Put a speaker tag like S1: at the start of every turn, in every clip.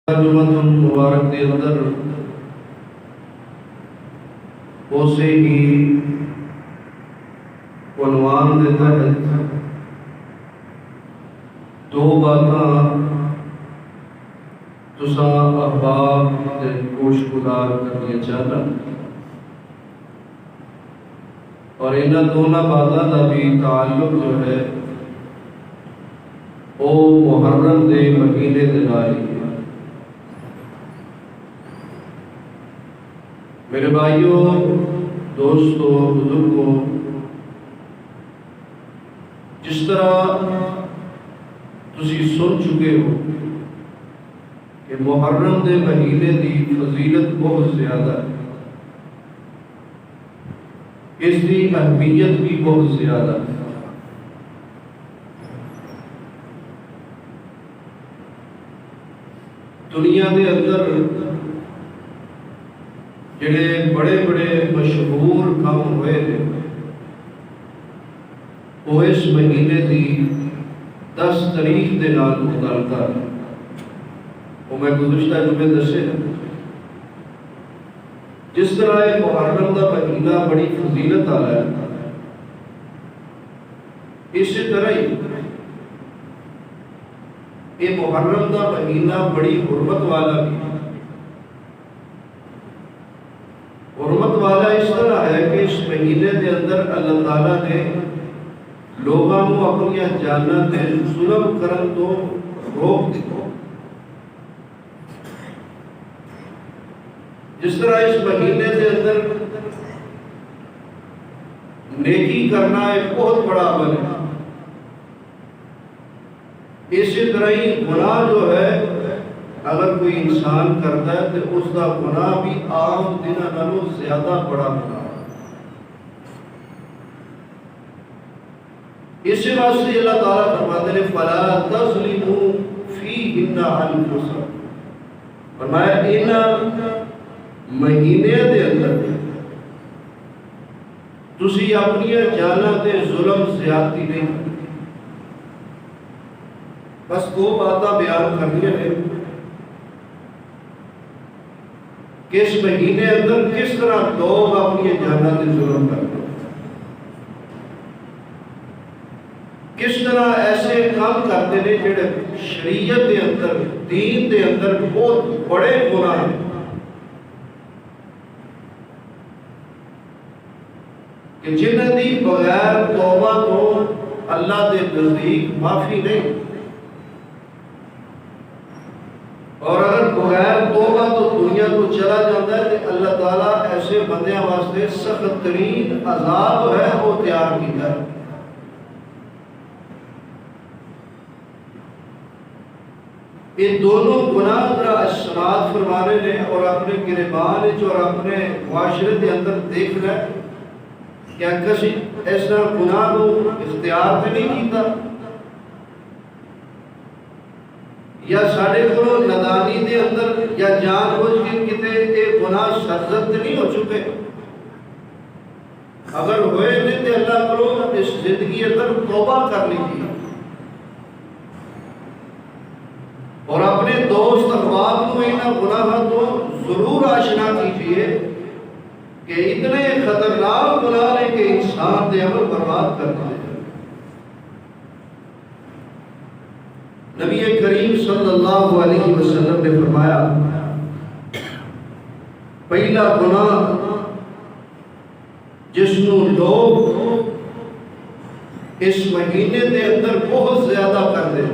S1: جمعۃ المبارک کے اندر اسے ہی عنوان کے تحت دو باتاں تساں احباب تے گوش گزار کرنی چاہتا اور انہاں دونوں باتاں کا بھی تعلق جو ہے وہ محرم دے مہینے دے نال ہی ہے۔ میرے بھائیوں، دوستوں، بزرگوں، جس طرح تسی سن چکے ہو کہ محرم دے مہینے دی فضیلت بہت زیادہ ہے، اس کی اہمیت بھی بہت زیادہ ہے۔ دنیا دے اندر جڑے بڑے بڑے مشہور کام ہوئے ہیں وہ اس مہینے دی 10 تاریخ دے نال متعلقہ ہے۔ وہ میں گزشتہ جمعے دسے جس طرح یہ محرم دا مہینہ بڑی فضیلت والا ہے، اسی طرح ہی یہ محرم دا مہینہ بڑی حرمت والا بھی ہے۔ حرمت والا اس طرح ہے کہ اس مہینے کے اندر اللہ تعالیٰ نے لوگوں کو اپنی جاناں تے ظلم کرن تو روک دیا۔ جس طرح اس مہینے کے اندر نیکی کرنا ایک بہت بڑا عمل ہے، اسی طرح ہی گناہ جو ہے اگر کوئی انسان کرتا ہے تو اس کا گناہ بھی عام دنوں نالوں زیادہ بڑا گناہ ہے۔ اسی واسطے اللہ تعالیٰ فرماتے ہیں فَلَا تَظْلِمُوا فِيهِنَّ أَنفُسَكُمْ، فرمایا ان مہینے دے اندر تسی اپنی جاناں تے ظلم زیادتی نہیں کرنی۔ بس دو باتاں بیان کرنی ہیں کہ اس مہینے اندر کس طرح لوگ اپنی جاناں تے ظلم کرتے ہیں، کس طرح ایسے کام کرتے ہیں جڑے شریعت دے اندر، دین دے اندر بہت بڑے گناہ ہیں، کہ جنہاں دی بغیر توبہ تو اللہ دے نزدیک معافی نہیں، اور اگر بغیر توبہ تو دنیا کو چلا جاتا ہے تو اللہ تعالیٰ ایسے بندیاں واسطے سخت ترین عذاب ہے وہ تیار کیا ہے۔ یہ دونوں گناہ کا اسناد فرمانے نے اور اپنے گریبان اور اپنے معاشرے کے اندر دیکھ رہے کیا کسی ایسا گناہ کو اختیار بھی نہیں کیتا، یا ساڑھے کو ندانی دے اندر یا جان بوجھ کے کتے یہ گناہ سرزد نہیں ہو چکے، اگر ہوئے نہیں تو اللہ کرو اس زندگی اندر توبہ کر لیجیے اور اپنے دوست احباب کو انہاں گناہ تو ضرور آشنا کیجیے کہ اتنے خطرناک گناہ ہیں کہ انسان دے عمل برباد کر دیں۔ نبی کریم صلی اللہ علیہ وسلم نے فرمایا پہلا گناہ جس نو لوگ اس مہینے دے اندر بہت زیادہ کر دیں،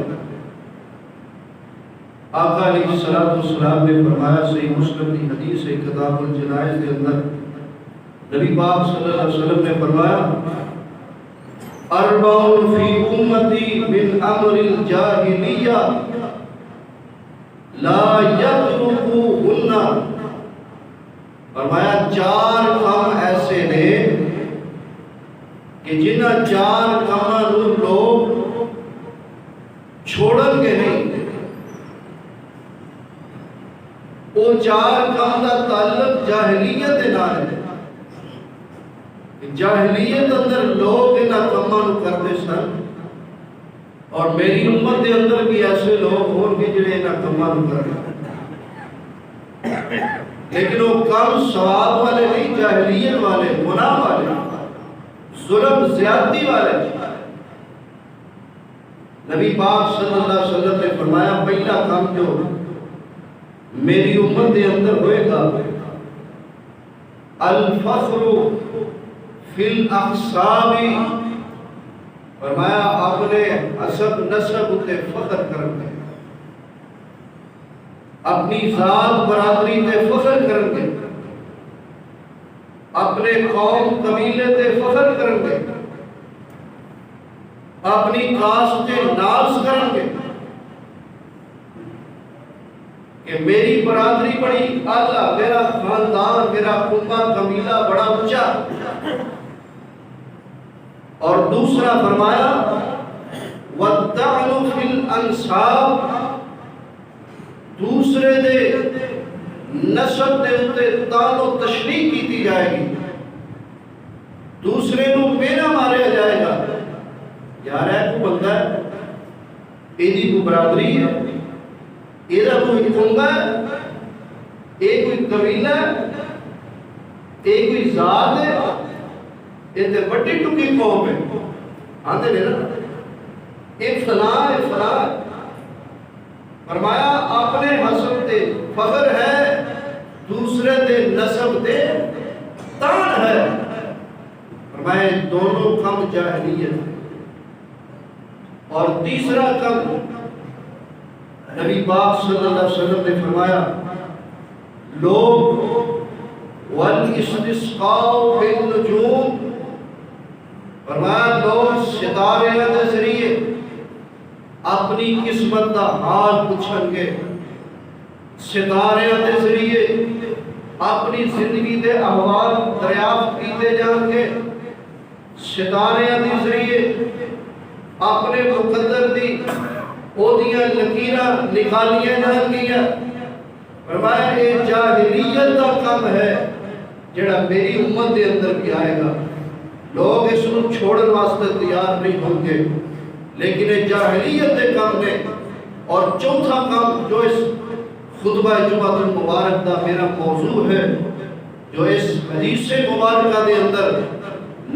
S1: آقا علیہ السلام نے فرمایا، صحیح مسلم کی حدیث ہے کتاب الجنائز کے اندر، نبی پاک صلی اللہ علیہ وسلم نے فرمایا اربع فی امتی من امر الجاہلیہ لا یترکوہن، فرمایا 4 کام ایسے نے کہ جنہاں 4 کاموں لوگ چھوڑن گے نہیں۔ وہ 4 کام کا تعلق جاہلیت دے نال ہے، جاہلیت اندر لوگ انہاں کاموں کرتے سن اور میری امت کے اندر بھی ایسے لوگ ہون گے جنہیں انہاں کاموں کرنا۔ لیکن وہ کم ثواب والے نہیں، جاہلیت والے، گناہ والے، ظلم زیادتی والے۔ نبی پاک صلی اللہ علیہ وسلم نے فرمایا پہلا کام جو میری امت کے اندر ہوئے گا، الفخر فی الاحساب، فرمایا اپنے حسب نسب تے فخر کرنگے، اپنی ذات برادری تے فخر کرنگے، اپنے قوم قبیلے تے فخر کرنگے، اپنی کاسٹ تے ناز کرنگے کہ میری برادری بڑی اعلیٰ، میرا خاندان، میرا کنبہ قبیلہ بڑا اونچا۔ اور دوسرا فرمایا وَالطَّعْنُ فِي الْأَنْسَابِ، دوسرے دے نسب دے اتے تان و تشریح کی جائے گی، دوسرے نو مینا ماریا جائے گا۔ یار ہے کو بندہ ہے، ایدی کو برادری ہے، ایدہ کوئی کنبہ ہے، ایک کوئی قبیلہ ہے، ایک کوئی ذات ہے، ایک بڑی ٹکی قوم ہے، آتے لے نا ایک فلاں ایک فلاں۔ فرمایا اپنے حسب تے فخر ہے، دوسرے دے نسب تے تان ہے۔ فرمایا دونوں کم جاہلیت۔ اور تیسرا کم نبی پاک صلی اللہ علیہ وسلم نے فرمایا لوگ والاستسقاء بالنجوم، فرمایا لوگ ستارے کے ذریعے اپنی قسمت کا حال پوچھیں گے، ستارے کے ذریعے اپنی زندگی کے احوال دریافت کیتے جان گے، ستارے کے ذریعے اپنے مقدر دی اوہدیاں لکیراں نکالیاں جان گیا۔ فرمایا یہ جاہلیت کا کم ہے جڑا میری امت دے اندر بھی آئے گا، لوگ اس کو چھوڑن واسطے تیار نہیں ہوں گے، لیکن یہ جاہلیت دے کم نے۔ اور چوتھا کام جو اس خطبہ جمعہ المبارک دا میرا موضوع ہے، جو اس حدیث مبارکہ دے اندر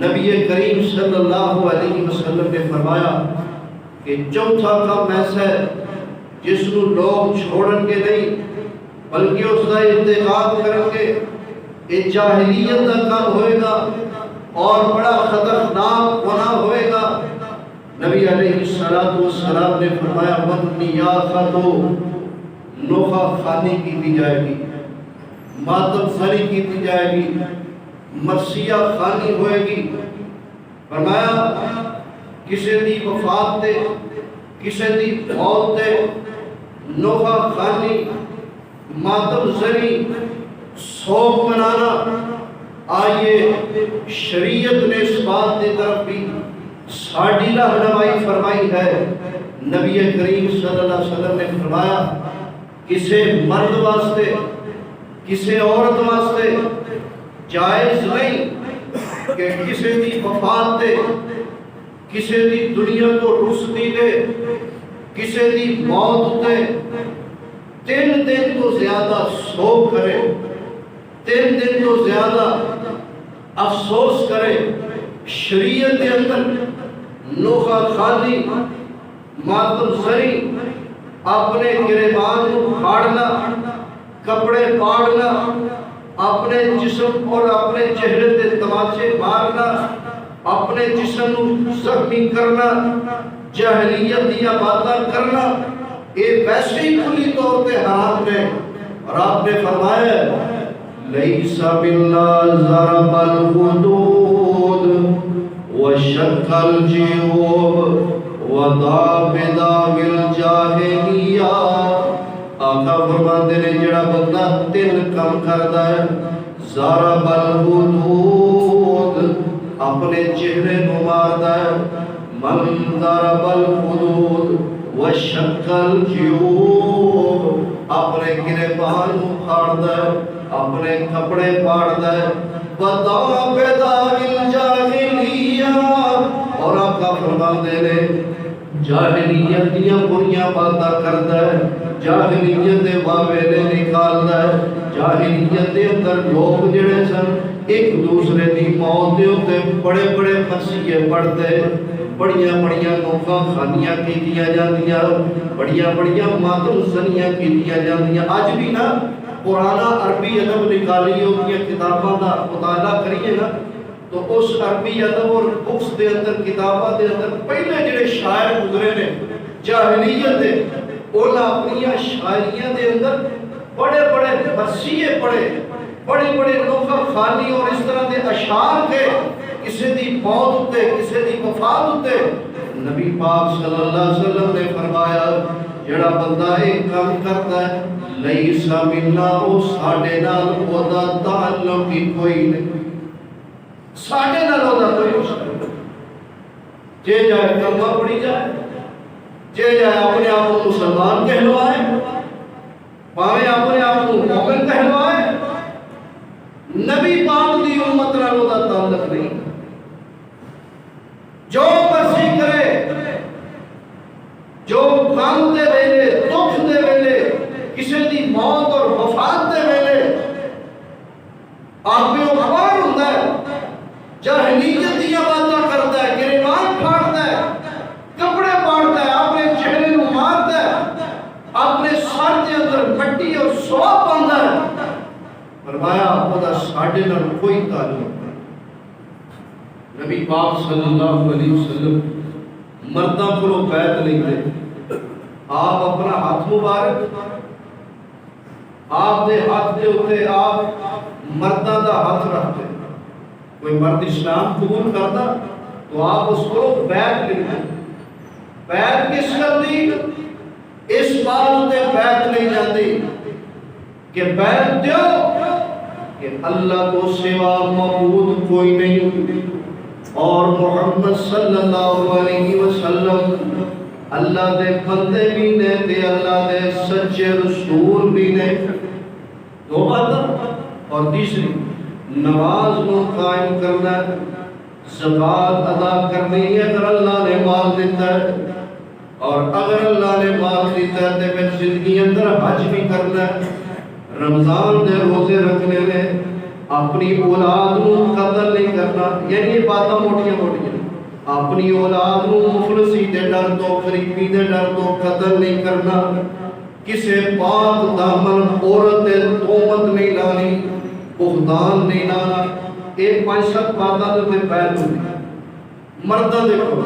S1: نبی کریم صلی اللہ علیہ وسلم نے فرمایا کہ چوتھا کام ایسا ہے جس کو لوگ چھوڑن گے نہیں بلکہ اس کا انتخاب کریں گے، یہ جاہلیت کا کام ہوئے گا اور بڑا خطرناک گناہ ہوئے گا۔ نبی علیہ السلام نے فرمایا وَالنِّيَاحَةُ نوحہ خانی کی جائے گی، ماتم زنی کی جائے گی، مرثیہ خانی ہوئے گی۔ فرمایا کسی دی وفات تے، کسی دی موت تے نوحہ خانی، ماتم زنی، سوگ منانا، آئیے شریعت نے اس بات کی طرف بھی ساڑھی رہنمائی فرمائی ہے۔ نبی کریم صلی اللہ علیہ وسلم نے فرمایا کسی مرد واسطے، کسی عورت واسطے جائز نہیں کہ کسی دی وفات دے، کسی دی دنیا کو رسدی دے، کسی دی موت دے 3 دن تو زیادہ سوگ کرے، 3 دن تو زیادہ افسوس کرے۔ شریعت کے اندر نوحہ خانی، ماتم زنی، اپنے گریبان کو پھاڑنا، کپڑے پاڑنا، اپنے جسم اور اپنے چہرے تے تماچے مارنا، اپنے جسم کو زخمی کرنا، جاہلیت دیا باتیں کرنا، یہ ویسے ہی کلی طور پہ حرام ہے۔ اور آپ نے فرمایا لیس باللہ ضرب الحدود وشق الجیوب وضا بداو الجاہلیہ۔ آقا فرماتے ہیں جڑا بندہ 3 کم کرتا ہے، ضرب الحدود اپنے چہرے کو مارتا ہے، من ضرب الحدود وشق الجیوب اپنے گریبان کو پھاڑتا ہے، اپنے کپڑے پاڑتا ہے، وضا بداو الجاہلیہ۔ اور آقا فرماتے ہیں جاہلیت دیا بریاں باتاں کرتا ہے، جاہلیت دے واویلے نکالتا ہے، جاہلیت دے اندر لوگ جڑے سن ایک دوسرے دی موت دے اوتے بڑے بڑے مرثیے پڑھتے، بڑیاں بڑیاں نوکاں خانیاں کیتیاں جاندیاں، بڑیاں بڑیاں ماتم زنیاں کیتیاں جاندیاں۔ اج بھی نا پرانا عربی ادب نکالی ہوئی کتاباں دا مطالعہ کریے نا تو اس عربی ادب اور بکس دے اندر کتاباں دے اندر پہلے جڑے شاعر گزرے نے جاہلیت دے، انہاں اپنی شاعریاں دے اندر بڑے بڑے مرثیے پڑھے، بڑے بڑے نوکہ خانی اور اس طرح دے اشعار کے کسی دی موت تے کسی دی وفات تے نبی پاک صلی اللہ علیہ وسلم نے فرمایا جڑا بندہ ایک کام کرتا ہے لیس منا او ساڈے نال اودا تعلق ہی کوئی نہیں، ساڈے نال اودا کوئی نہیں، جے جائے کلمہ پڑھی جائے، جے جائے اپنے آپ کو مسلمان کہلوائے، پاوے اپنے آپ کو مومن کہلوائے، نبی پاک دی امت نال اودا تعلق نہیں، جو مرضی کرے، جو غم دے ویلے، دکھ دے ویلے، کسی دی موت اور وفات دے ویلے آپ میں اخبار ہوتا ہے، جاہلیت دیا باتاں کرتا ہے، گریبان پھاڑتا ہے، کپڑے پاڑتا ہے، اپنے چہرے کو مارتا ہے، اپنے سر کے اندر مٹی اور سواب باندھا ہے، فرمایا خدا ساڈے نال کوئی تعلق نہیں۔ نبی پاک صلی اللہ علیہ وسلم مردہ کو بیعت نہیں دے، آپ اپنا ہاتھ مبارک آپ دے ہاتھ دے ہوتے آپ مردہ دا ہاتھ رکھتے، کوئی مرد اسلام قبول کرتا تو آپ اس کو بیعت نہیں دے، بیعت کس کرتی؟ اس بات تے بیعت نہیں جاتی کہ بیعت دیو کہ اللہ کو سوا معبود کوئی نہیں اور محمد صلی اللہ علیہ وسلم اللہ دے بندے بھی نے تے اللہ دے سچے رسول بھی نے، دو باتاں۔ اور تیسری نماز کو قائم کرنا ہے، زکوٰۃ ادا کرنی ہے اگر اللہ نے مال دیتا ہے، اور اگر اللہ نے مال دیتا ہے تو پھر زندگی اندر حج بھی کرنا ہے، رمضان دے روزے رکھنے نے، اپنی اولاد کو قتل نہیں کرنا، یعنی یہ باتاں موٹیاں موٹیاں، اپنی اولاد کو مفلسی دے ڈر تو غریبی دے ڈر تو قتل نہیں کرنا، کسے پاک دامن عورت تہمت نہیں لانی، بہتان نہیں لانا، ایک پانچ سات باتاں تو پھر بیعت ہوتی ہے مردہ دیکھو۔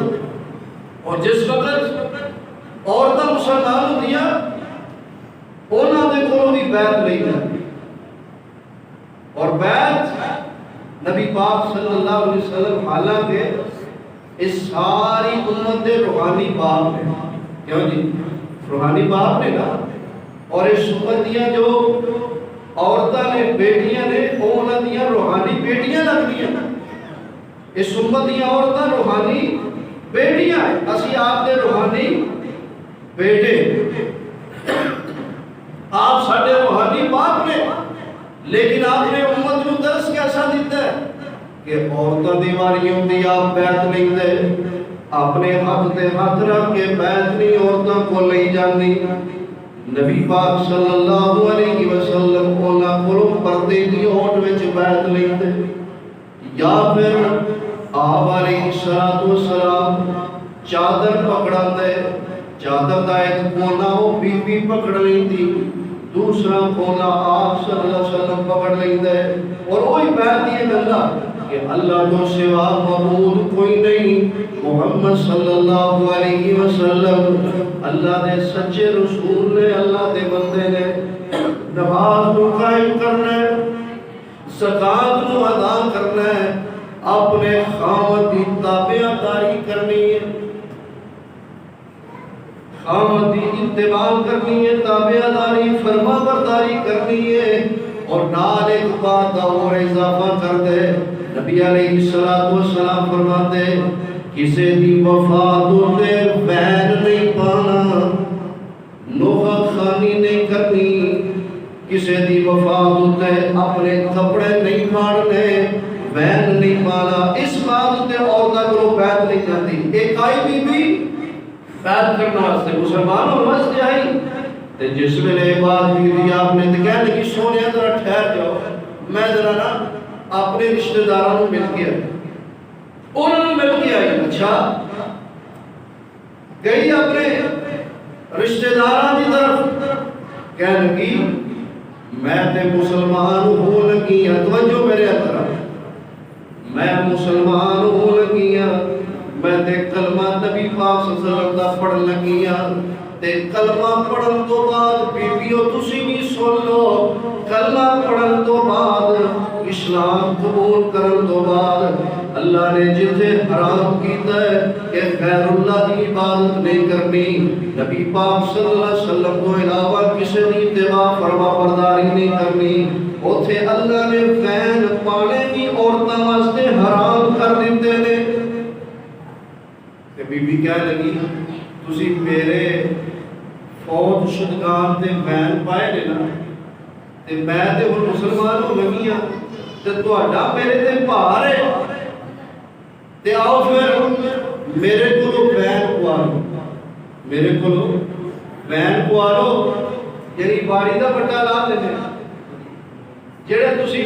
S1: اور جس وقت عورتاں مسلمان ہوتی ہیں انہاں دے کولوں بھی بیعت نہیں جاتی، اور بیعت نبی پاک صلی اللہ علیہ وسلم حالانکہ اس ساری امت دے روحانی باپ نے، کیوں جی روحانی باپ نے نا، اور اس امت دیاں جو عورتاں نے بیٹیاں نے وہ انہاں دیاں روحانی بیٹیاں لگدیاں، اس امت دیاں عورتاں روحانی بیٹیاں ہیں، اسی آپ دے روحانی بیٹے، آپ ساڈے روحانی باپ نے، لیکن آپ نے امت کو درس کیسا دیتا ہے کہ عورتاں دیواریوں دی آپ بیعت نہیں دے، اپنے ہاتھ تے ہاتھ رکھ کے بیعت نہیں عورتاں کو لئی جاندی۔ نبی پاک صلی اللہ علیہ وسلم انہاں کولوں پردے دی اوٹ وچ بیعت لیندے، یا پھر آپ علیہ السلام چادر پکڑا دے، چادر دا ایک کونا وہ بی بی پکڑ لیندی، دوسرا کونا آپ صلی اللہ علیہ وسلم پکڑ لیندے، اور وہی بیعت یہ گلا کہ اللہ کو سوا معبود کوئی نہیں، محمد صلی اللہ علیہ وسلم اللہ دے سچے رسول نے، اللہ دے بندے نے، نماز کو قائم کرنا ہے، زکوٰۃ کو ادا کرنا ہے، اپنے خاوند کی تابعداری کرنی ہے، خاوند کی اتباع کرنی ہے، تابعداری فرما برداری کرنی ہے، اور نال ایک بات اور اضافہ کر دے، نبی علیہ السلام فرماتے کسی دی وفات ہوتے بین نہیں پانا، نوحہ خانی نہیں کرنی، کسی دی وفات ہوتے اپنے کپڑے نہیں پھاڑنے، بین نہیں پانا، اس بات ہوتے عورتوں کو بیعت نہیں جاتی۔ ایک آئی بی بی بیعت کرنا واسطے مسلمان اور مسجد آئی تے جس ویلے بات بھی دی آپ نے تے کہنے لگی سونے ذرا ٹھہر میں ذرا نا اپنے رشتہ داروں مل کے آئی، انہوں نے مل کے آئی، اچھا گئی اپنے رشتہ داروں کی طرف، کہنے لگی میں تے مسلمان ہو لگی ہاں، توجہ میرے طرف، میں مسلمان ہو لگی ہاں، میں تے کلمہ نبی پاک صلی اللہ علیہ وسلم دا پڑھ لگی ہاں، تے کلمہ پڑھن تو بعد بیبیو تسی بھی سن لو، کلمہ پڑھن تو بعد اسلام قبول کرن تو بعد اللہ نے جسے حرام کیتا ہے کہ غیر اللہ کی عبادت نہیں کرنی، نبی پاک صلی اللہ علیہ وسلم کو علاوہ کسی کی اتباع فرما برداری نہیں کرنی، اوتھے اللہ نے وین پانے کی عورتوں واسطے حرام کر دیتے نے۔ کہ بی بی کہنے لگی تسی میرے فوج شدگان تے وین پائے نے نا، تے میں تے ہن مسلمان ہو لگی ہاں، تے تہاڈا میرے تے بھار ہے، تے آؤ پھر میرے کو وین پوا لو، میرے کو وین پوا لو، یعنی باری دا بٹا لا دینے، جڑے تسی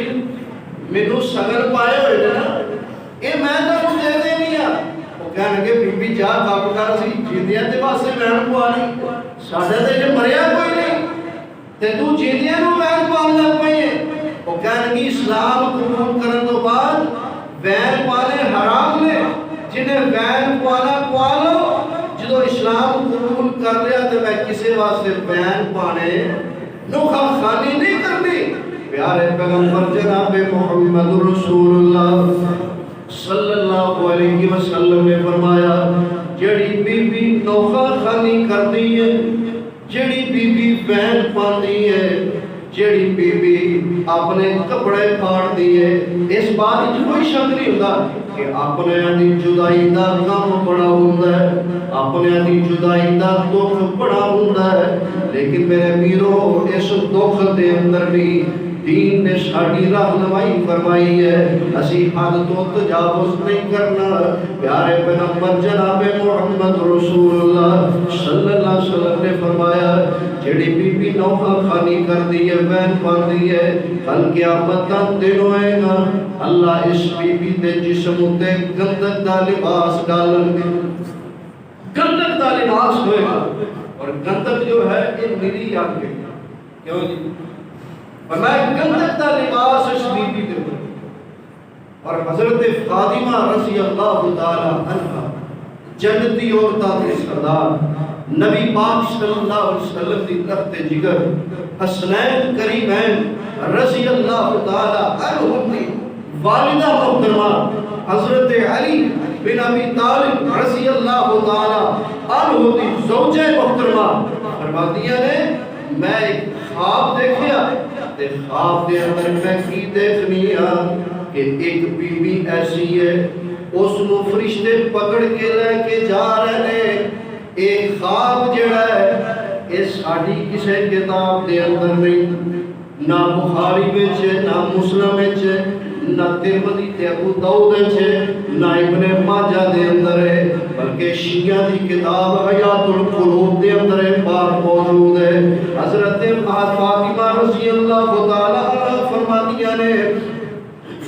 S1: مینوں سگن پائے ہوئے نے نا، اے میں تانوں دے دینی آ۔ وہ کہنے لگے بی بی جا کام کر، سی جیندیاں تے واسطے وین پوا لی، ساڈے تے جو مریا کوئی نہیں تے تو جیندیاں نوں وین پاون لگ پئی ہے۔ وہ کہنے لگی اسلام قبول کرن تو بعد وین پانے حرام نے، جنہیں وین پوانا پوا لو، جدو اسلام قبول کر لیا تو میں کسی واسطے وین پانے نوخا خانی نہیں کرنی۔ پیارے پیغمبر جناب محمد رسول اللہ صلی اللہ علیہ وسلم نے فرمایا جڑی بی بی نوخا خانی کرتی ہے، جڑی بی بی وین پاتی ہے، جڑی بی بی اپنے کپڑے پھاڑتی ہے، اس بات وچ کوئی شک نہیں ہوتا کہ اپنے دی جدائی دا غم بڑا ہوندا ہے، اپنے دی جدائی دا دکھ بڑا ہوندا ہے، لیکن میرے میرو اس دکھ دے اندر بھی دین نے ساڈی رہنمائی فرمائی ہے، اسی حد تو تجاوز نہیں کرنا۔ پیارے پیغمبر جناب محمد رسول اللہ صلی اللہ علیہ وسلم نے فرمایا جڑی بی بی نوخا خانی کردی ہے، وین پاندی ہے، کل قیامت دا دن ہوئے گا، اللہ اس بی بی دے جسم تے گندک دا لباس ڈالن گے، گندک دا لباس ہوئے گا، اور گندک جو ہے یہ میری آگ ہے، کیوں جی؟ فرمایا گندک دا لباس اس بی بی دے ہوئے، اور حضرت فاطمہ رضی اللہ تعالی عنہ جنتی عورتاں دے سردار نبی پاک صلی اللہ علیہ وسلم دی تخت جگر حسنین کریمین رضی اللہ تعالی عنہ دی والدہ محترمہ حضرت علی بن ابی طالب رضی اللہ تعالی عنہ دی زوجہ محترمہ فرماتی نے میں ایک خواب دیکھیا، تے خواب دے اندر میں کی دیکھنی کہ ایک بی بی ایسی ہے، اس نو فرشتے پکڑ کے لے کے جا رہے ہیں، ایک خواب جڑا ہے یہ ساڈی کسی کتاب دے اندر نہیں، نہ بخاری وچ نہ مسلم وچ نہ ترمذی تے ابو داؤد وچ نہ ابن ماجہ دے اندر ہے، بلکہ شیعہ دی کتاب حیات القلوب دے اندر بات موجود ہے۔ حضرت فاطمہ رضی اللہ تعالی عنہ فرماتیاں نے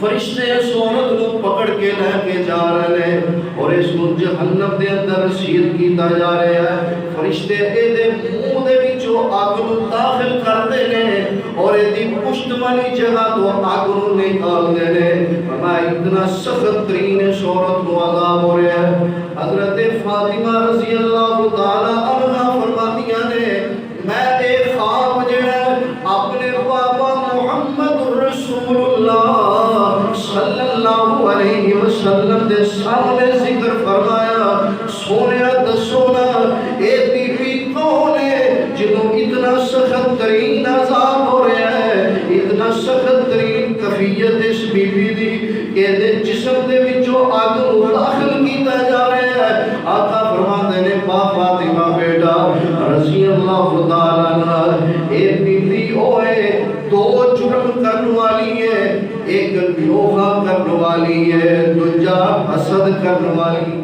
S1: فرشتے اس عورت کو پکڑ کے لے کے جا رہے ہیں اور اس کو جہنم دے اندر رسید کیتا جا رہا ہے، فرشتے اے دے منہ دے وچوں اگ نو داخل کرتے ہیں اور اے دی پشت والی جگہ تو اگ نو نکالتے ہیں، فرمایا اتنا سخت ترین اس عورت کو عذاب ہو رہا ہے۔ حضرت فاطمہ رضی اللہ تعالی عنہ فرماتیاں نے میں ایک خواب جڑا اپنے بابا محمد رسول اللہ صلی اللہ علیہ وسلم دے سامنے ذکر فرمایا، سونیا دسونا اے بی بی کون ہے جنہوں اتنا سخت ترین عذاب ہو رہا ہے، اتنا سخت ترین کفیت اس بی بی دی کہ دے جسم دے وچوں اگ نو داخل کیتا جا رہا ہے۔ آقا فرماندے نے با فاطمہ بیٹا رضی اللہ تعالی عنہ اے بی بی اوئے دو جرم کرنے والی ہے، ایک نوحہ کرنے والی ہے، دوجا حسد کرنے والی۔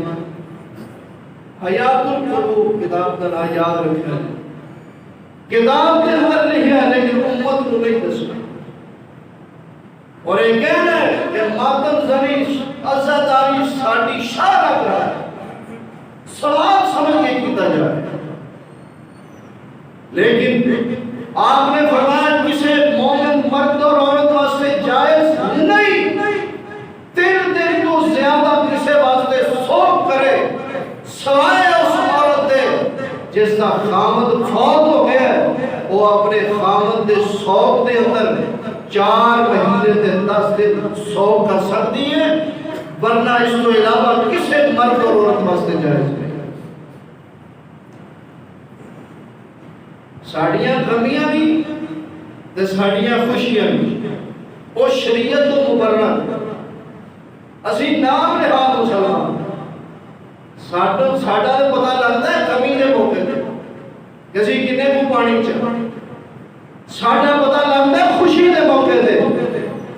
S1: حیات القلوب کتاب کا نام یاد رکھنا ہے، کتاب کے اندر نہیں ہے لیکن امت کو نہیں دسنا۔ اور یہ کہنا ہے کہ ماتم زنی عزاداری ساڑی شاہ رکھ رہا ہے، سوال سمجھ کے کیتا جائے. لیکن آپ نے فرمایا کسی مومن مرد اور عورت واسطے جائز نہیں 3 دن تو زیادہ کسی واسطے سوگ کرے سوائے اس عورت دے جس کا خامد فوت ہو گیا وہ اپنے خامد دے سوگ دے اندر 4 مہینے تے 10 دن سوگ کر سکتی ہے، ورنہ اس تو علاوہ کسی مرد اور عورت واسطے جائز نہیں. ساڑیاں غمیاں بھی تے ساڑیاں خوشیاں بھی وہ شریعت تو مبرر. اسی نام رہا مسلمان ساڑا تو پتہ لگتا ہے غمی دے موقع تے کہ اسی کنے کو پانی چاہا. ساڑا پتہ لگتا ہے خوشی دے موقع تے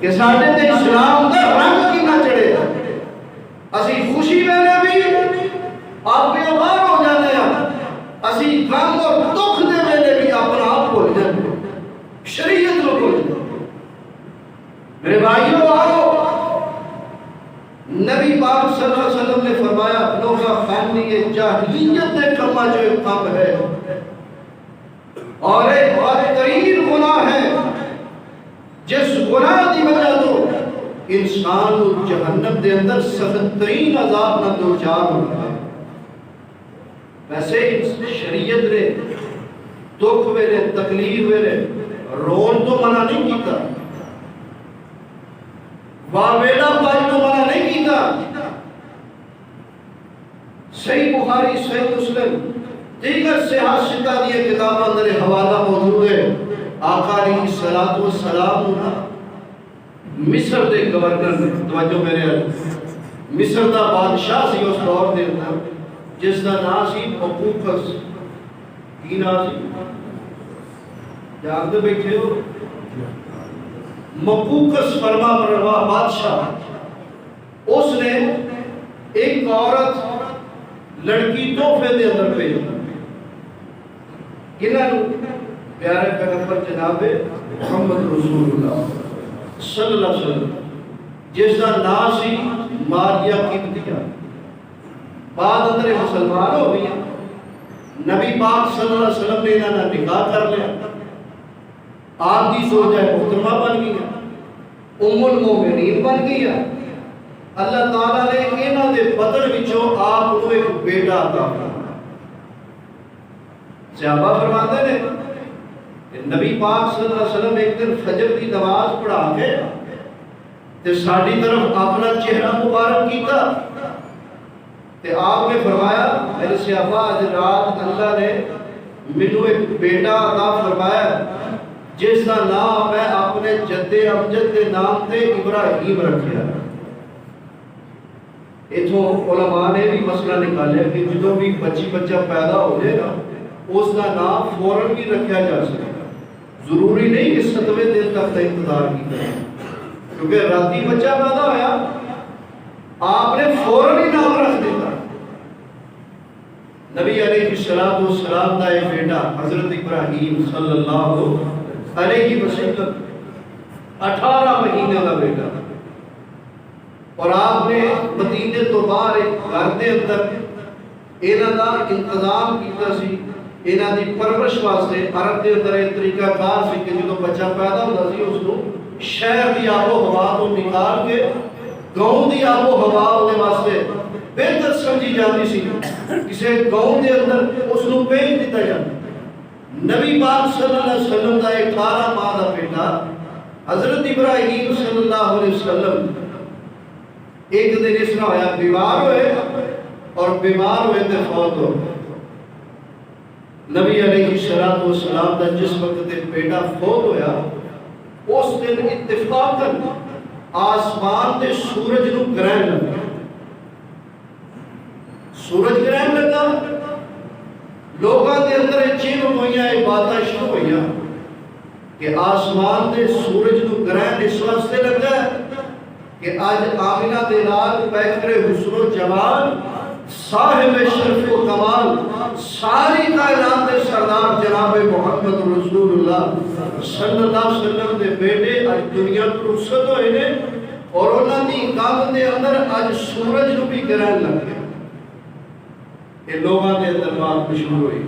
S1: کہ ساڑے تے اسلام دا رنگ کی نہ چڑھے. اسی خوشی ویلے بھی آپ بے اوار ہو جاتے ہیں، اسی غم اور دکھ دے ویلے بھی اپنا آپ بھول جاتے ہیں، شریعت کو بھول جاتے ہیں. میرے بھائیوں آؤ، نبی پاک صلی اللہ علیہ وسلم نے فرمایا لوگا فیملی یہ جاہلیت نے کما جو ایک کم ہے اور ایک بدترین گناہ ہے جس گناہ دی وجہ تو انسان جہنم دے اندر سخت ترین عذاب نہ دوچار ہوتا ہے. ویسے شریعت نے دکھ ویلے تکلیف ویلے رون تو منع نہیں کیتا، واویلا پائی تو منع نہیں کیتا. صحیح بخاری صحیح مسلم دیگر صحاح شتہ دیئے کتاب اندر حوالہ موجود ہے. آقا علیہ السلام مصر دے گورنر توجہ میرے مصر دا بادشاہ سی اس دور دے اندر جس دا نام سی مقوقس. کی نام سی جانتے بیٹھے ہو؟ مقوقس فرما بروا بادشاہ. اس نے ایک عورت لڑکی تحفے دے اندر بھیجی کنہاں نوں؟ پیارے پیغمبر جناب محمد رسول اللہ صلی اللہ علیہ وسلم جس کا نام سی ماریہ قبطیہ. بعد اندر مسلمان ہو گئی، نبی پاک صلی اللہ علیہ وسلم نے انہاں نکاح کر لیا، آپ دی زوجہ محترمہ بن گئی، ام المومنین بن گئی. اللہ تعالیٰ نے انہاں دے بدن وچوں آپ کو ایک بیٹا عطا فرمایا. صحابہ فرماتے ہیں نبی پاک صلی اللہ علیہ وسلم ایک دن فجر کی نماز پڑھا کے تے ساڑی طرف اپنا چہرہ مبارک کیتا تے آپ نے فرمایا میرے صحابہ آج رات اللہ نے منو ایک بیٹا عطا فرمایا جس کا نام میں اپنے جد امجد کے نام تے ابراہیم رکھیا. اتھوں علماء نے بھی مسئلہ نکالیا کہ جدوں بھی بچہ پیدا ہو جائے نا اس کا نام فوراً بھی رکھا جا سکتا، ضروری نہیں کہ 7ویں دن تک انتظار کی کریں، کیونکہ راتی بچہ پیدا ہویا آپ نے فوراً ہی نام رکھ دیتا. نبی علیہ السلام کا ایک بیٹا حضرت ابراہیم صلی اللہ علیہ وسلم 18 مہینے کا بیٹا، اور آپ نے مدینے تو باہر ایک گھر دے اندر انہاں دا انتظام کیتا سی. انہاں دی پرورش واسطے عرب دے اندر ایک طریقہ کار سی کہ جدوں بچہ پیدا ہوندا سی اس کو شہر دی آب و ہوا تو نکال کے گاؤں دی آب و ہوا دے واسطے بہتر سمجھی جاتی سی، کسی گاؤں دے اندر اس کو بھیج دیتا جاتا. نبی پاک صلی اللہ علیہ وسلم کا 18 ماہ کا بیٹا حضرت ابراہیم صلی اللہ علیہ وسلم ایک دن اس طرح ہویا بیمار ہوئے اور بیمار ہوئے تے فوت ہو. نبی علیہ السلام کا جس وقت بیٹا فوت ہویا اس دن اتفاقاً آسمان تے سورج نو گرہن لگا. سورج گرہن لگا، لوگاں دے اندر چین ہوئیاں باتاں شروع ہوئیاں کہ آسمان تے سورج نو گرہن اس واسطے لگا کہ آج آمینہ دے لال پیکر حسن و جمال صاحب شرف و کمال ساری کائنات کے سردار جناب محمد رسول اللہ صلی اللہ علیہ وسلم دے بیٹے اج دنیا تو رخصت ہوئے نے اور انہوں دی اقامت دے اندر اج سورج نو بھی گرہن لگ گیا. یہ لوگوں کے اندر بات مشہور ہوئی.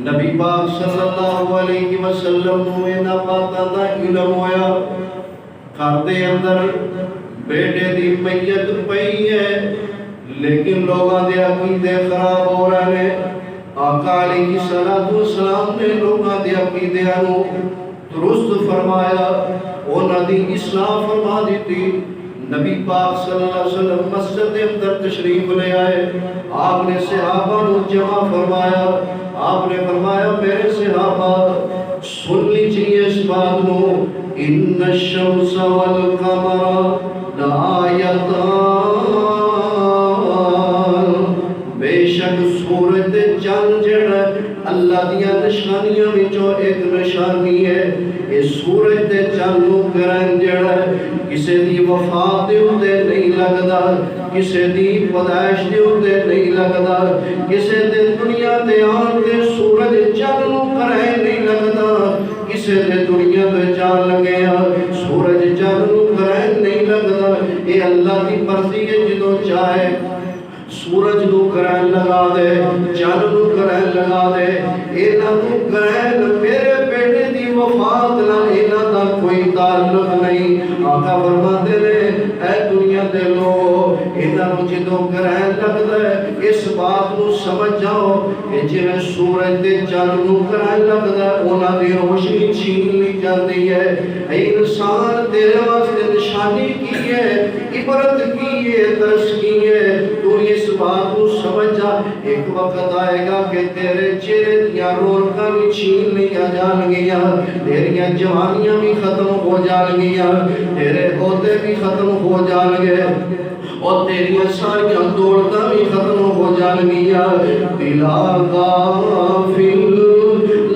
S1: نبی پاک صلی اللہ علیہ وسلم نو انہاں باتاں دا علم ہویا. گھر دے اندر بیٹے دی میت پئی ہے لیکن لوگاں دے عقیدے خراب ہو رہے ہیں. آقا علیہ السلام نے لوگاں دے عقیدیاں نو درست فرمایا, انہاں دی اصلاح فرما دیتی. نبی پاک صلی اللہ علیہ وسلم مسجد کے اندر تشریف لے آئے. آپ نے صحابہ نو جمع فرمایا. آپ نے فرمایا میرے صحابہ سن لیجیے اس بات نو, ان الشمس والقمر لآیتان, بے شک سورج تے چاند جڑا اللہ دیا نشانیاں وچوں ایک نشانی ہے. یہ سورج تے چاند نو گرہن جڑا کسے دی وفات دے اوتے نہیں لگدا, کسے دی پیدائش دے اوتے نہیں لگدا, کسے دے دنیا تے آن تے سورج چاند نو گرہن نہیں لگدا, کسے دے دنیا تے جان لگیا سورج چاند نو گرہن نہیں لگدا. یہ اللہ دی مرضی ہے, جدوں چاہے سورج نو گرہن لگا دے, چاند نو گرہن لگا دے. انہاں نو گرہن میرے بیٹے دی وفات نال انہاں دا کوئی تعلق نہیں. آقا فرماتے نے اے دنیا دے لوگ, انہاں نو جدوں گرہن لگدا ہے اس بات نو سمجھ جاؤ کہ جویں سورج تے چاند نو گرہن لگدا ہے انہاں دی روشنی چھین لی جاندی ہے. اے انسان تیرے واسطے نشانی کی ہے, عبرت کی ہے, درس کی ہے. تو اس بات کو سمجھ جا, ایک وقت آئے گا کہ تیرے چہرے دیا رونقاں بھی چھین لیا جان گیا, تیریاں جوانیاں بھی ختم ہو جان گیا, تیرے عہدے بھی ختم ہو جان گے اور تیریاں ساریاں دولتاں بھی ختم ہو جان گیا. بلا غافل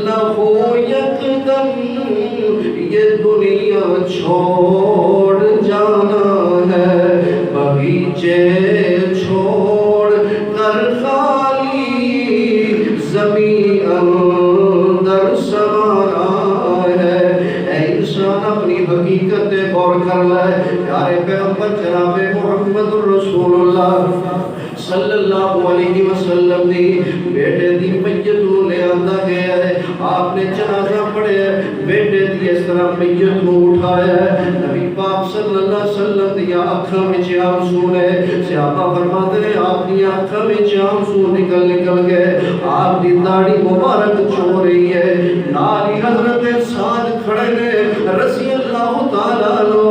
S1: لہو یکدم یہ دنیا چھوڑ جانا ہے, بغیچے چھوڑ کر خالی زمین اندر سمانا ہے. اے انسان اپنی حقیقت غور کر لے. پیارے پیغمبر جناب محمد رسول اللہ صلی اللہ علیہ وسلم دی بیٹے دی میت نو لے آندا گیا ہے. آپ نے جنازہ پڑھیا, بیٹے دی اس طرح میت نو اٹھایا ہے. نبی پاک صلی اللہ علیہ وسلم دی آنکھاں وچ آنسو نے, صحابہ فرماتے ہیں آپ دی آنکھاں وچ آنسو نکل گئے. آپ دی داڑھی مبارک چھو رہی ہے. نال ہی حضرت سعد کھڑے نے رضی اللہ تعالیٰ عنہ.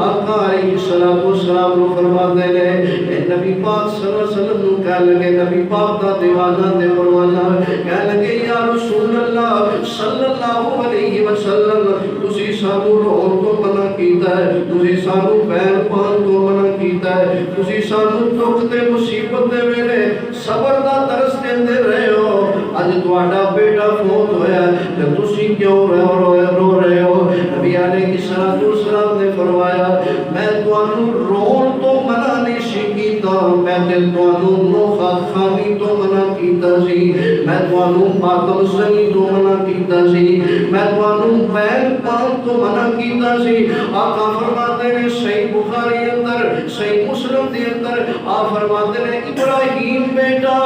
S1: آقا علیہ السلام نو فرماتے ہیں اے نبی پاک صلی اللہ علیہ وسلم نو کہہ لگے, نبی پاک دا دیوانہ تے پروانہ, کہہ لگے یا رسول اللہ صلی اللہ علیہ وسلم تسی سانو رون تو منع کیتا ہے, تسی سانو پیر پان تو منع کیتا ہے, تسی سانو دکھ تے مصیبت دے ویلے صبر دا درس دیندے رہے ہو. اج تہاڈا بیٹا فوت ہویا ہے تے تسی کیوں رو رہے ہو؟ نبی علیہ السلام نے فرمایا میں تانوں رون تو منع نہیں کیتا, میں تے تانوں نوخا خانی تو منع کیتا سی, میں تانوں ماتم زنی تو منع کیتا سی, میں تانوں بیل پان تو منع کیتا سی. آقا فرماتے ہیں صحیح بخاری اندر, صحیح مسلم دے اندر آپ فرماتے ہیں ابراہیم بیٹا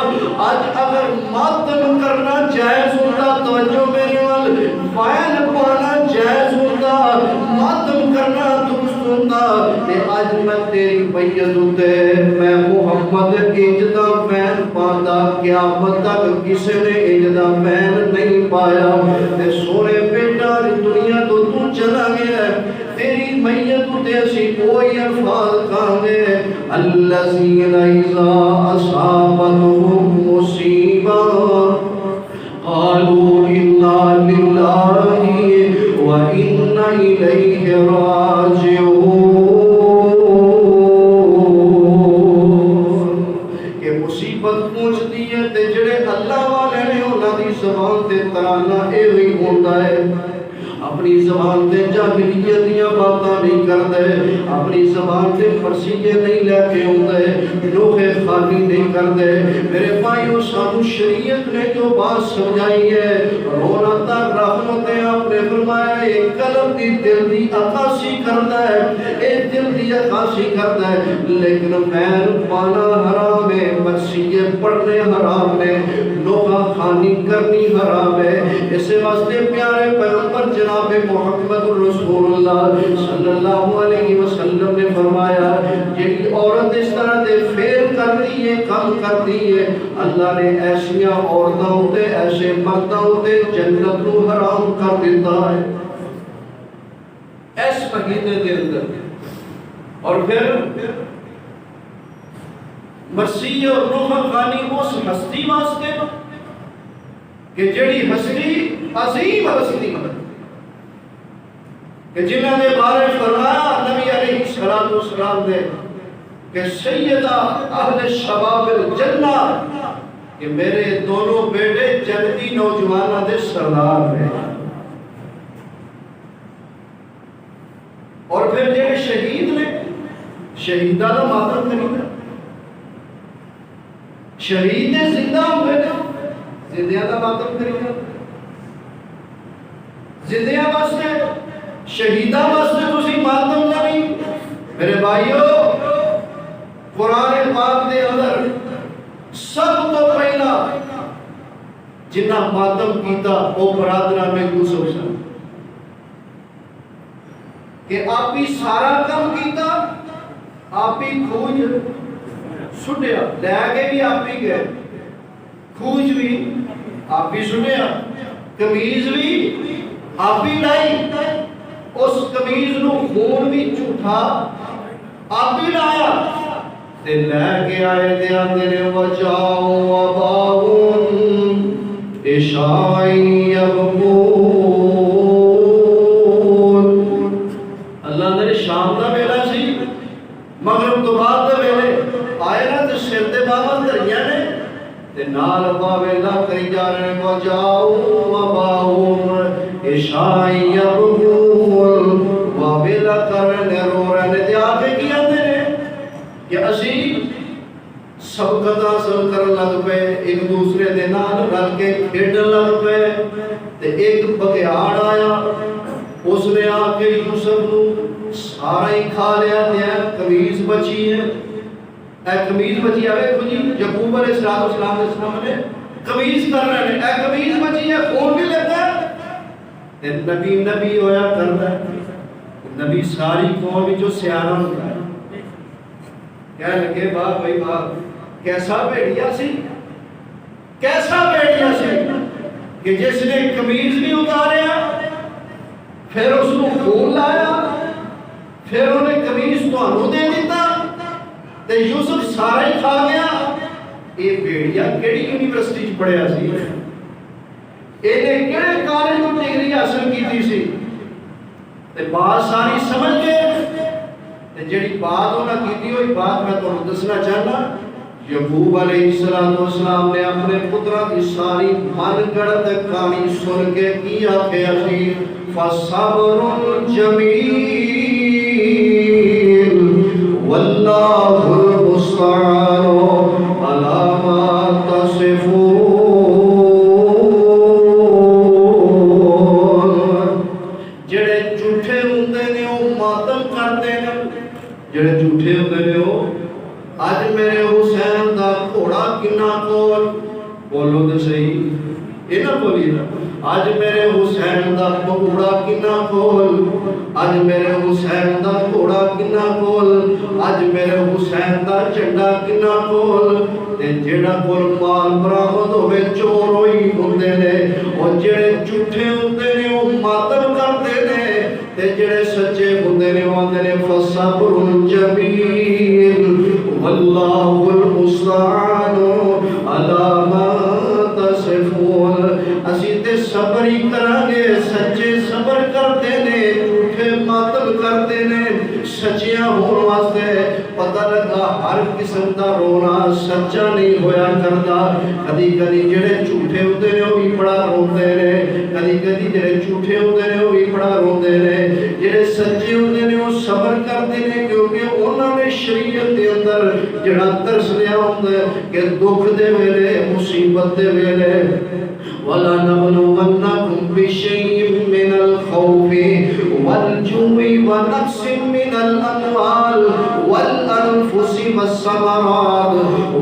S1: آج اگر ماتم کرنا جائز ہوتا, توجہ میرے وال, بیل پانا جائز ہوتا, ماتم کرنا درست ہوتا, تے آج میں تیری بیعت ہوتے میں محمد اجدہ بین پاتا, قیامت تک کسی نے اجدہ بین نہیں پایا. تے سونے بیٹا دنیا تو چلا گیا, تیری میت تے اسی کوئی الفاظ کہاں گے, الذین اذا اصابتهم مصیبہ قالوا انا للہ وانا الیہ راجعون. کہ مصیبت پہنچتی ہے تے جڑے اللہ والے نے انہاں دی زبان تے ترانہ اے ہوئی ہوندا ہے, اپنی زبان زبان تے جاہلیت دیاں باتاں نہیں کردے، اپنی زبان تے فرسیے نہیں لے کے آندے، لوہے خالی نہیں کردے۔ میرے بھائیو سانو شریعت نے جو بات سمجھائی ہے، رونا تا رحمت آپ نے فرمایا ایک قلب دی دل دی عکاسی کرتا ہے، ایک دل دی عکاسی کرتا ہے، لیکن خیر پانا حرام ہے، مرثیے پڑھنے حرام ہے، لوہا خانی کرنی حرام ہے۔ اس واسطے پیارے پیغمبر جناب محمد رسول اللہ صلی اللہ علیہ وسلم نے فرمایا جیڑی عورت اس طرح دے فعل کرتی ہے، کم کرتی ہے، اللہ نے ایسیاں عورتاں ہوتے ایسے مرداں ہوتے جنت کو حرام کر دیتا ہے اس مہینے کے اندر۔ اور پھر مرثیہ اور روحہ خانی اس ہستی واسطے کہ جڑی ہستی عظیم ہستی کہ جنہوں نے بارے فرمایا نبی علیہ السلام نے کہ سیدہ اہل شباب الجنہ کہ میرے دونوں بیٹے جنتی نوجوانہ دے سردار ہیں۔ اور پھر جڑے شہید نے شہیدہ دا ماتم کریں شہید نے زندہ ہوئے زندیاں دا ماتم کریں زندیاں واسطے شہیدہ واسطے تسی ماتم نہیں۔ میرے بھائیو قرآن پاک دے اندر سب تو پہلا جنہ ماتم کیتا وہ برادران میں یوسف سن کہ آپ ہی سارا کم کیتا، آپ ہی کھوج سٹیا، لے کے بھی آپ ہی گئے، کھوج بھی آپ ہی سٹیا، کمیز بھی آپ ہی لائی، اس کمیز نو خون بھی جھوٹا آپ ہی لایا تے لے کے آئے دے آندے نے وجاؤ اباؤن عشائی یبکون۔ اللہ نے شام دا ویلا سی، مغرب تو بعد دا ویلے آئے نا تے سر تے بابا دریاں نے تے نال ابا ویلا کری جا رہے ہیں وجاؤ اباؤن عشائی یبکون، ویلا کرنے رو رہے تے آگے کی آندے نے کہ اسی سبقت حاصل کرن لگ پے، ایک دوسرے دے نال رل کے کھیڈن لگ پے تے ایک بگیاڑ آیا، اس نے آ کے یوسف نو سارا ہی کھا لیا تے قمیض بچی ہے، اے قمیض بچی ہے ویکھو جی یعقوب علیہ السلام کے سامنے قمیض کر رہے ہیں، اے قمیض بچی ہے خون بھی لگا تے نبی ہویا کردا ہے، نبی ساری قوم وچوں سیانا ہوتا ہے، کہنے لگے باپ بھائی باپ کیسا بیڑیا سی، کیسا بیڑیا سی کہ جس نے قمیض بھی اتاریا پھر اس کو خون لایا پھر انہیں قمیض تانوں دے دیتا تے یوسف سارا ہی کھا گیا۔ یہ بیڑیا کیڑی یونیورسٹی پڑھیا سی، انہیں کیڑے کالج تو ڈگری حاصل کیتی سی تے بات ساری سمجھ گئے تے جڑی بات انہاں کیتی ہوئی بات میں تانوں دسنا چاہنا۔ یعقوب علیہ السلام نے اپنے پتراں دی ساری من گڑت کہانی سن کے کی آکھیا سی فصبر جمیل واللہ المستعان علی ما تصفون۔ جڑے جھوٹے ہوندے نے او ماتم کردے نے، جڑے جھوٹے ہوندے نے او آج میرے حسین دا گھوڑا کنا کول بولو تے صحیح یہ نہ بولی نا، آج میرے حسین دا گھوڑا کنا کول، آج میرے حسین دا گھوڑا کنا کول، آج میرے حسین دا جھنڈا کنا کول تے جڑا کول مال برآمد ہوے چور ہوئی ہوندے نے، او جڑے جھوٹے ہوندے نے او ماتم کردے نے تے جڑے سچے ہوندے نے او آندے نے فصبر جمیل واللہ المستعان علی ما تصفون۔ اسی تے صبر ہی کرانگے، سچے صبر کرتے نے، جھوٹے ماتم کرتے نے، سچیاں ہون واسطے پتہ لگا ہر قسم دا رونا سچا نہیں ہویا کردا کدی کدی جڑے جھوٹے ہوندے نے وہ بھی بڑا روندے نے کدی کدی جڑے جھوٹے ہوندے نے وہ بھی بڑا روندے نے جڑے سچے ہوندے نے وہ صبر کردے نے کیونکہ انہاں نے شریعت دے اندر جڑا ترس لیا ہوندا کہ دکھ دے ویلے مصیبت دے ویلے وَلَنَبْلُوَنَّكُمْ بِشَيْءٍ مِّنَ الْخَوْفِ وَالْجُوعِ وَنَقْصٍ مِّنَ الْأَمْوَالِ وَالْأَنفُسِ وَالثَّمَرَاتِ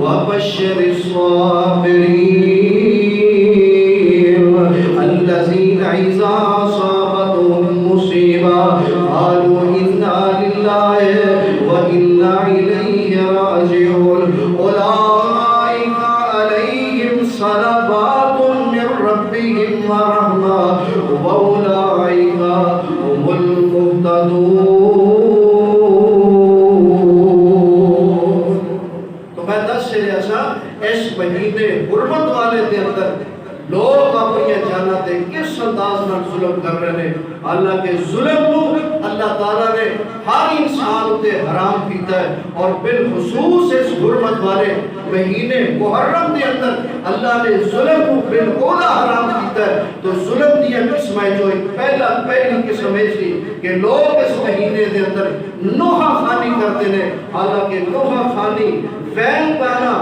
S1: وَبَشِّرِ الصَّابِرِينَ الَّذِينَ إِذَا أَصَابَتْهُم مُّصِيبَةٌ قَالُوا إِنَّا لِلَّهِ وَإِنَّا إِلَيْهِ رَاجِعُونَ أُولَٰئِكَ عَلَيْهِمْ صَلَوَاتٌ مِّن رَّبِّهِمْ وَرَحْمَةٌ وَأُولَٰئِكَ هُمُ الْمُهْتَدُونَ۔ تو میں دس سے ایسا اس مہینے حرمت والے دے اندر لوگ اپنی جانا دے کس انداز میں ظلم کر رہے ہیں اللہ کے ظلم کو اللہ تعالیٰ نے ہر انسان تے حرام کیتا ہے اور بالخصوص اس حرمت والے مہینے محرم دے اندر اللہ نے ظلم کو بالکل حرام کیتا ہے تو ظلم دیا قسمیں جو پہلی قسم ہے کہ لوگ اس مہینے دے اندر نوحہ خانی کرتے ہیں حالانکہ نوحہ خانی فین پانا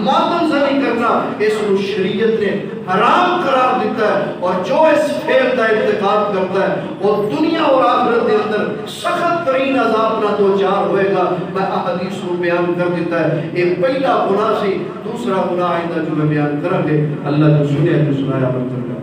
S1: ماتم زنی کرنا اس کو شریعت نے حرام قرار دیتا ہے اور جو اس فعل کا ارتکاب کرتا ہے وہ دنیا اور آخرت کے اندر سخت ترین عذاب نہ دو چار ہوئے گا میں احادیث کو بیان کر دیتا ہے ایک پہلا گناہ سی دوسرا گناہ آئندہ جو میں بیان کریں گے اللہ جو سنے جو سنایا عمل کرنا